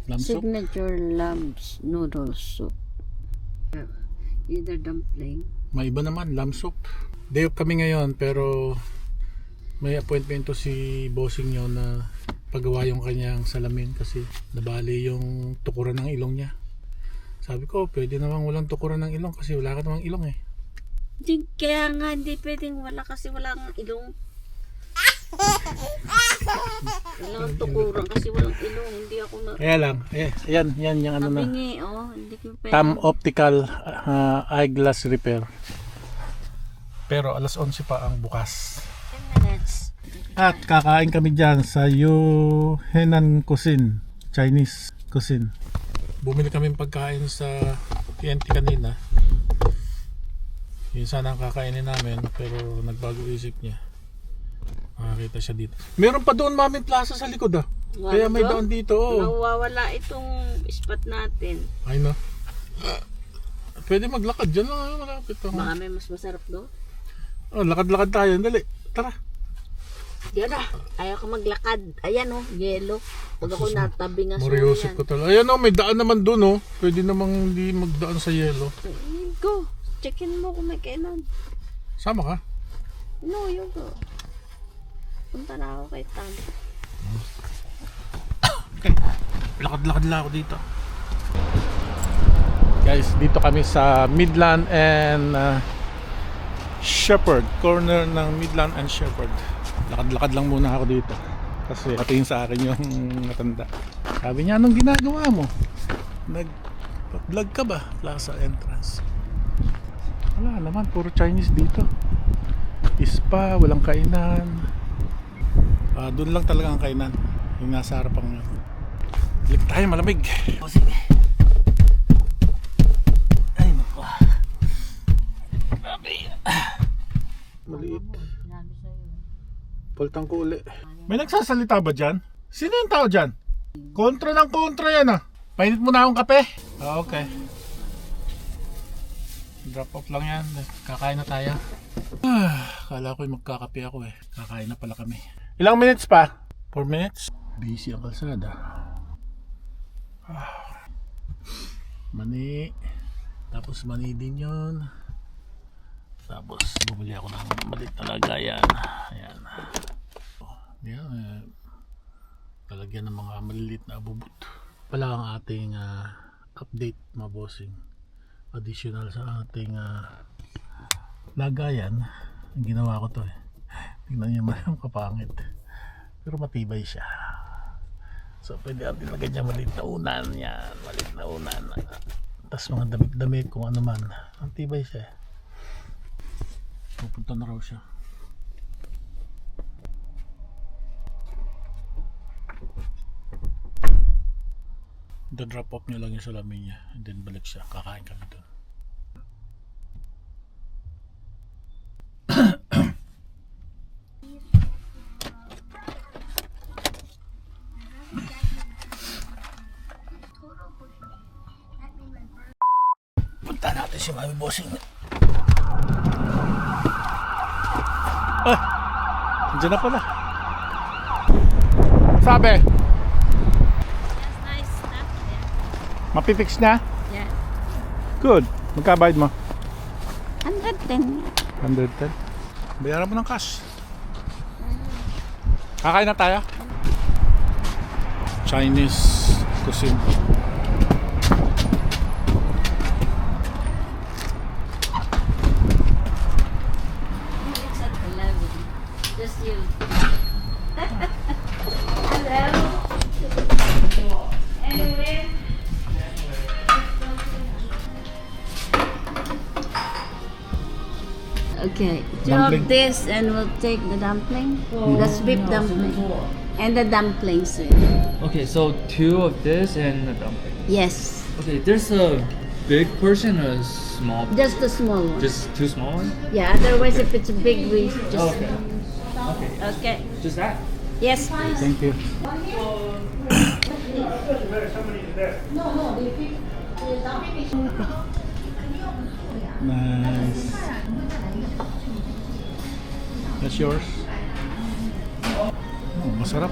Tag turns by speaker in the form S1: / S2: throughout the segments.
S1: Lamb soup?
S2: Signature lamb noodle soup. Either dumpling.
S1: May iba naman, lamb soup. Day off kami ngayon pero may appointment to si bossing nyo na pagawa yung kanyang salamin kasi nabali yung tukuran ng ilong niya. Sabi ko, pwede namang walang tukuran ng ilong kasi wala ka namang ilong eh.
S2: Kaya nga hindi pwedeng wala kasi walang ilong. Walang tukuran kasi walang ilong. Hindi ako na...
S1: Kaya lang, ayan yung ano na.
S2: Kapingi, hindi ko pwede.
S1: Tam Optical Eyeglass Repair. Pero alas 11 pa ang bukas.
S2: 10 minutes.
S1: At kakain kami dyan sa Henan Cuisine, Chinese cuisine. Bumili kami pagkain sa TNT kanina. Yun sana ang kakainin namin pero nagbago isip niya. Makakita siya dito. Meron pa doon Mamin Plaza sa likod ah. Kaya may doon dito.
S2: Nawawala itong spot natin.
S1: Ay no. Pwede maglakad dyan lang. Malapit lang.
S2: Baka may mas masarap doon.
S1: Lakad-lakad tayo. Dali. Tara.
S2: Diyan na. Ayaw ko maglakad. Ayan yellow. Pag ako natabi nga sa
S1: Mariusip ko talaga. Ayan may daan naman doon Pwede namang hindi magdaan sa yelo.
S2: Go. Checkin mo kung may kainan.
S1: Sama ka?
S2: No, you go. Punta na ako kay Tan.
S1: Okay. Lakad-lakad lang ako dito. Guys, dito kami sa Midland and Shepherd. Corner ng Midland and Shepherd. Lakad-lakad lang muna ako dito. Kasi patingin sa akin yung matanda. Sabi niya, anong ginagawa mo? Nag-vlog ka ba? Plaza entrance. Wala naman, puro Chinese dito. Ispa, walang kainan. Doon lang talaga ang kainan. Yung nasa harapan nyo. Balik tayo, malamig. O sige. Ay naku. Maliit. Pultang ko uli. May nagsasalita ba dyan? Sino yung tao dyan? Kontra ng kontra yan Painit mo na akong kape? Okay. Drop off lang yan. Kakain na tayo. Kala ko magkakape ako Kakain na pala kami. Ilang minutes pa? 4 minutes? Busy ang kalsada. Mani. Tapos mani din yun. Tapos bumili ako ng maliit na lagayan. Ayan. Ayan. Talagyan ng mga maliliit na abubot. Pala ang ating update mga bossing. Additional sa ating lagayan. Ang ginawa ko to tingnan niyo man yung kapangit pero matibay siya, so pwede natin lagyan niya maliit na unan yan, maliit na unan, tapos mga damit-damit kung ano man, ang tibay siya. Pupunta na raw siya. drop off niya lang yung salamin niya and then balik siya, kakain kami doon. Punta natin si Mami Bossing. Diyan na pala. Sabi?
S2: That's nice stuff there.
S1: Mapifix na?
S2: Yeah.
S1: Good. Magkabayad mo?
S2: 110.
S1: 110. Bayaran mo ng cash. Kakain na tayo. Chinese cuisine.
S2: It's at 11. Just you. Hello. Anyway. Okay, drop
S1: Dumpling.
S2: this and we'll take the dumpling. That's beef dumpling. And the dumplings.
S3: Okay, so 2 of this and a dumpling.
S2: Yes,
S3: Okay, there's a big portion or a small?
S2: just the small one.
S3: Just 2 small ones?
S2: Yeah, otherwise if it's a big, we just...
S3: Okay. Okay.
S2: Okay.
S3: Just that?
S2: Yes, please.
S1: Thank you. Nice. That's yours. Oh, masarap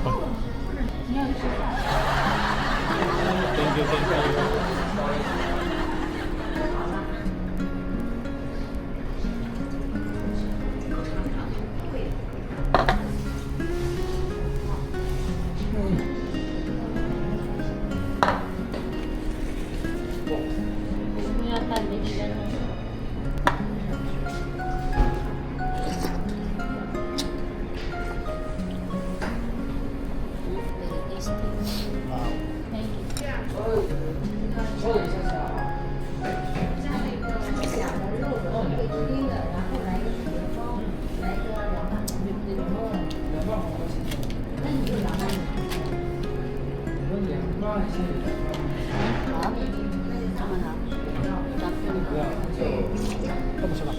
S2: Yata, hindi ganun. Very tasty.
S1: Wow.
S2: Thank you. Sama na. Champion ko.
S1: Ito masarap.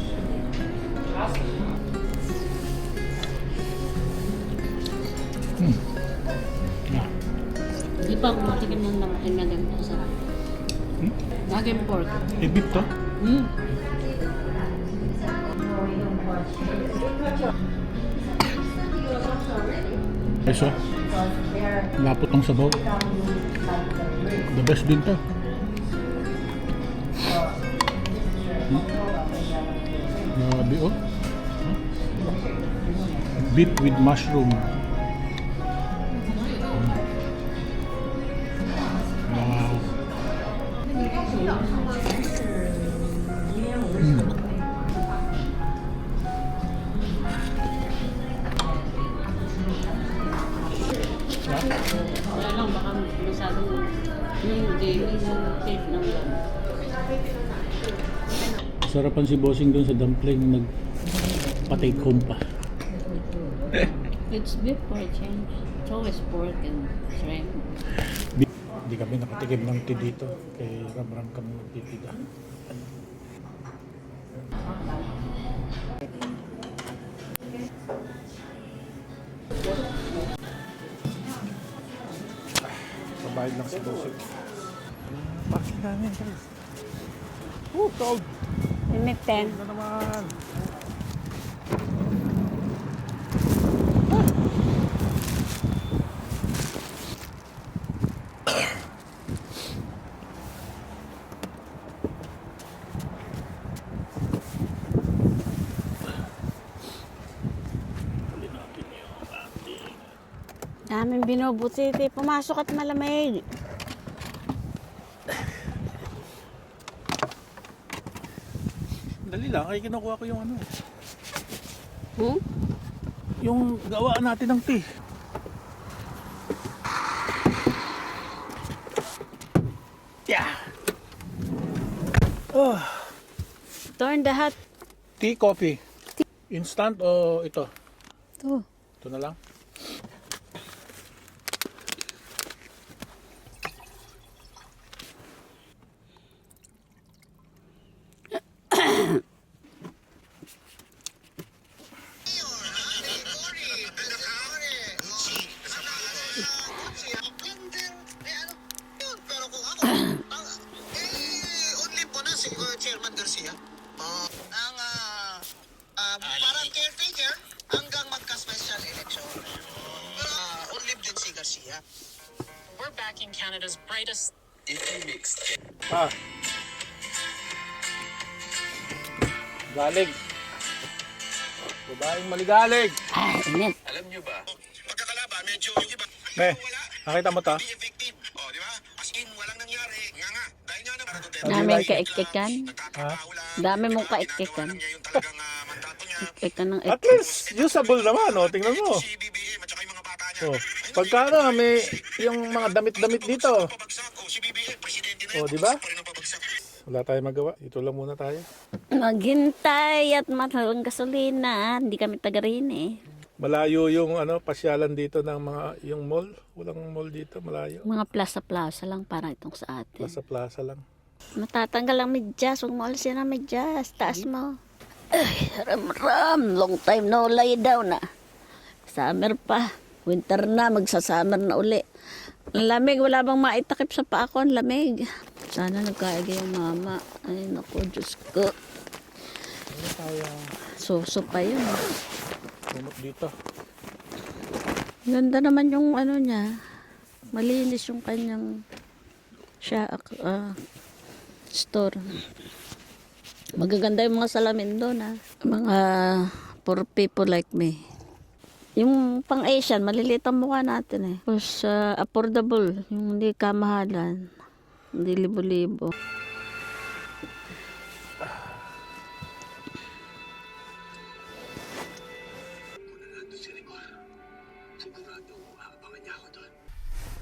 S1: Yeah.
S2: Di pa ako matikim ng namakin na ganito sarap. Laging pork.
S1: Beef to? Eso. Lapot ng sabaw. The best din to. Grabe oh. Beef with mushroom. Wow.
S2: Wala lang, baka masyadong yung daily yung tape ng
S1: Sarapan si Bossing dun sa dumpling, nag-patake home pa.
S2: It's beef for a change. It's always pork and shrimp.
S1: Hindi kami nakatikim ng tea dito. Kay Ram kami nagtitida. Pabayad lang si Bossing. Bakit namin guys? Oh, cold!
S2: Limit 10.
S1: Na naman!
S2: Daming binubuti. Pumasok at malamig.
S1: Dali lang, ay kinukuha ko yung ano.
S2: Hmm?
S1: Yung gawaan natin ng tea. Yeah! Oh,
S2: Turn the hot.
S1: tea, coffee. Instant o ito?
S2: Ito.
S1: Ito na lang.
S4: Chairman Garcia. Ang parang caretaker hanggang magka-special election. Pero on-leave din si Garcia.
S5: We're backing Canada's brightest.
S1: Ah. Galing. Babaeng maligalig.
S2: Ah, init.
S4: Pagkakalaban, medyo yung iba.
S1: Me, nakita mo ta?
S4: Be effective. Oh, di ba? As in, walang nangyari. Nga nga. Dahil nga naman.
S2: Daming kaikikan.
S1: Ha?
S2: Dami mong kaikikan.
S4: Yung talagang mandato niya.
S2: Kaikikan ng
S1: At least, usable naman, oh. Tingnan mo.
S4: Si BBM at saka yung mga bata niya.
S1: Oh. Pagka ano, may yung mga damit-damit dito.
S4: Pabagsak. Oh, si BBM, presidente na
S1: Oh,
S4: yun.
S1: di ba?
S4: Pa rin ang pabagsak.
S1: Wala tayong magawa. Ito lang muna tayo.
S2: Maghintay at matalong gasolina. Hindi kami taga rin eh.
S1: Malayo yung ano, pasyalan dito ng mga yung mall. Walang mall dito, malayo.
S2: Mga plaza-plaza lang para itong sa atin.
S1: Plaza lang.
S2: Matatanggal ang medyas. Huwag mo alisin ang medyas. Taas mo. Ay, ram. Long time no lay down na. Summer pa. Winter na. Magsa-summer na uli. Ang lamig. Wala bang maitakip sa paa ko. Ang lamig. Sana nagkaigay ang mama. Ay, naku, Diyos ko.
S1: Ano tayo
S2: Suso pa yun.
S1: kumot dito?
S2: Ganda naman yung ano niya. Malinis yung kanyang siya store. Magaganda yung mga salamin doon mga for people like me. Yung pang Asian, maliliit ang mukha natin Tapos affordable, yung hindi kamahalan. Hindi libo-libo.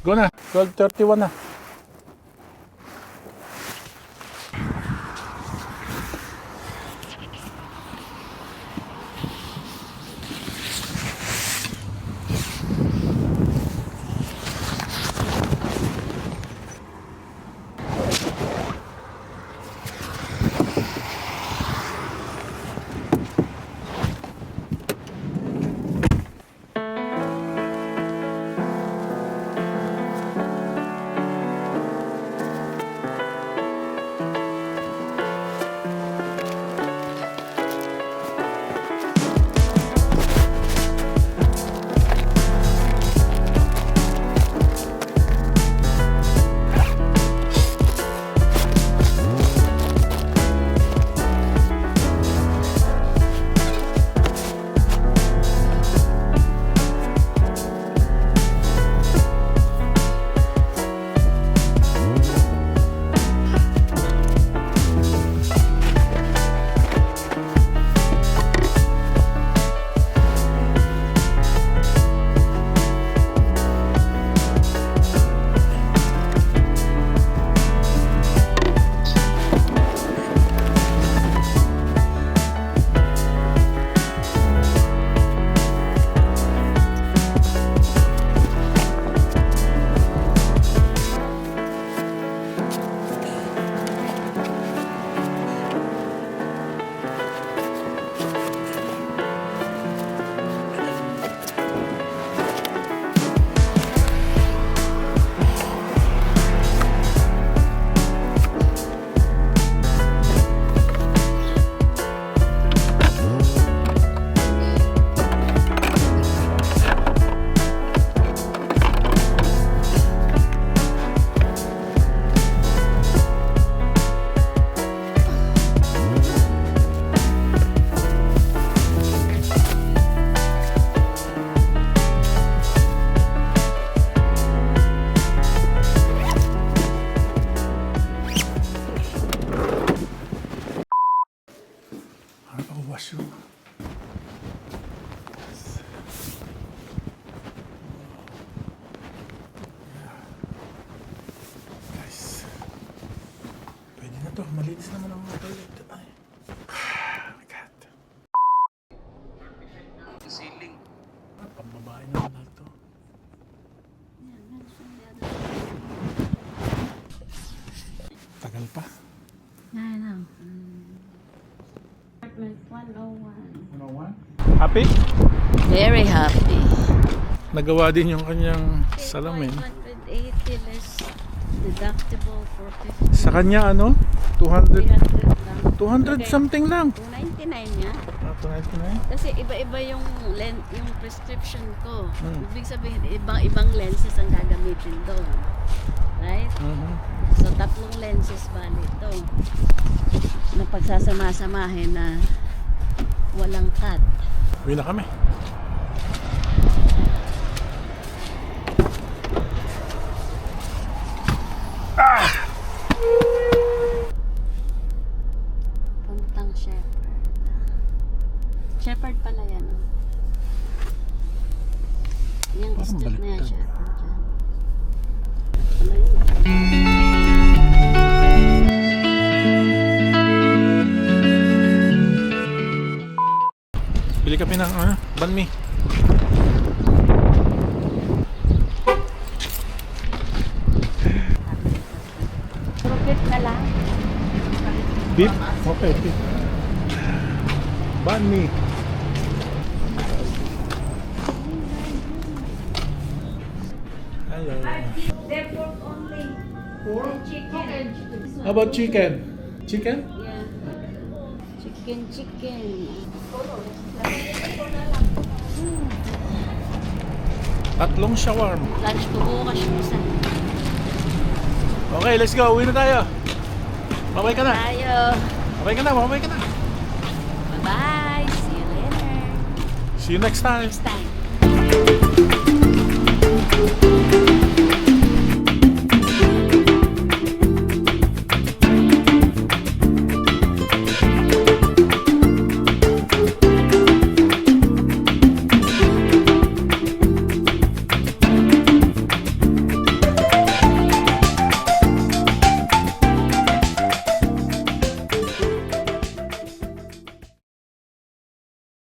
S1: Go na, 12:31 na. Washroom. Guys, pwede na to. Malinis naman ang mga toilet. Ay. Oh my God.
S3: Ceiling.
S1: Pambabae naman lang to. Tagal pa.
S2: I know. Apartment 101.
S1: Happy?
S2: Very happy.
S1: Nagawa din yung kanyang salamin.
S2: 180 less deductible for 50.
S1: Sa kanya ano? 200
S2: 300 lang.
S1: 200 something lang.
S2: 299 niya.
S1: 299?
S2: Kasi iba-iba yung yung prescription ko.
S1: Hmm.
S2: Ibig sabihin, ibang lenses ang gagamitin doon. Right?
S1: Mhm.
S2: So, 3 lenses bali ito. Na pagsasama-samahin na walang cut.
S1: Uwi na kami.
S2: Puntang Shepherd. Shepherd pala yan. Yung
S1: Parang
S2: street na yan,
S1: baliktad.
S2: Shepherd dyan. Ano yun?
S1: Bili kami ng banh mi.
S2: Profit na lang.
S1: Beef? Okay, beef. Banh mi. Hello.
S2: They're pork only. Pork? Chicken.
S1: How about chicken? Chicken?
S2: Yeah. Chicken.
S1: Tatlong shawarma.
S2: Lunch ko bukas yung isa.
S1: Okay, let's go. Uwi na tayo. Babay ka na.
S2: Tayo.
S1: Babay ka na, babay ka na.
S2: Bye-bye. See you later.
S1: See you next time.
S2: Next time.